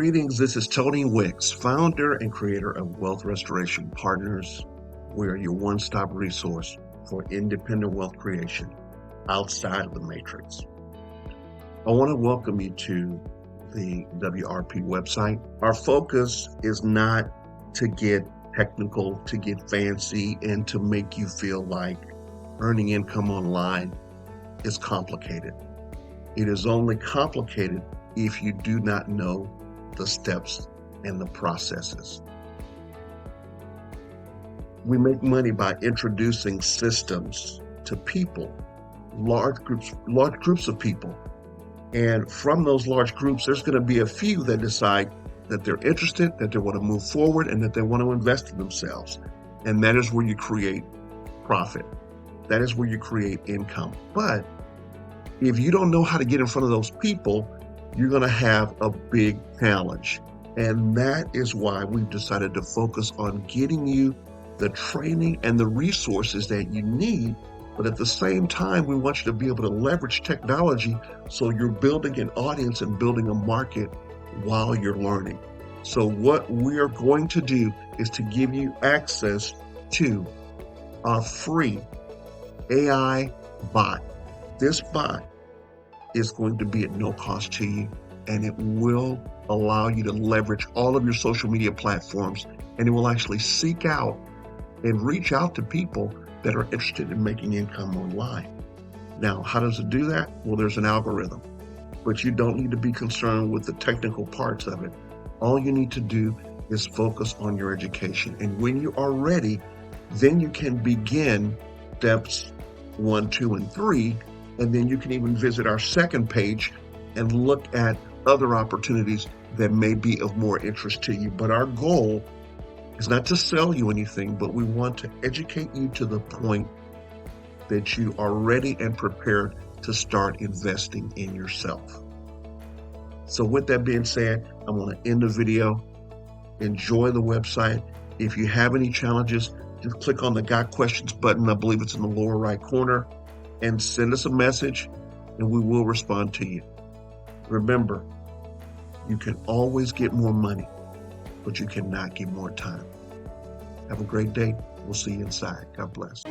Greetings, this is Tony Wicks, founder and creator of Wealth Restoration Partners. We are your one-stop resource for independent wealth creation outside of the matrix. I want to welcome you to the WRP website. Our focus is not to get technical, to get fancy, and to make you feel like earning income online is complicated. It is only complicated if you do not know the steps and the processes. We make money by introducing systems to people, large groups of people. And from those large groups, there's going to be a few that decide that they're interested, that they want to move forward, and that they want to invest in themselves. And that is where you create profit. That is where you create income. But if you don't know how to get in front of those people, you're going to have a big challenge. And that is why we've decided to focus on getting you the training and the resources that you need. But at the same time, we want you to be able to leverage technology so you're building an audience and building a market while you're learning. So what we are going to do is to give you access to our free AI bot. This bot is going to be at no cost to you, and it will allow you to leverage all of your social media platforms, and it will actually seek out and reach out to people that are interested in making income online. Now, how does it do that? Well, there's an algorithm, but you don't need to be concerned with the technical parts of it. All you need to do is focus on your education, and when you are ready, then you can begin steps 1, 2, and 3. And then you can even visit our second page and look at other opportunities that may be of more interest to you. But our goal is not to sell you anything, but we want to educate you to the point that you are ready and prepared to start investing in yourself. So with that being said, I'm going to end the video. Enjoy the website. If you have any challenges, just click on the Got Questions button. I believe it's in the lower right corner. And send us a message, and we will respond to you. Remember, you can always get more money, but you cannot get more time. Have a great day. We'll see you inside. God bless.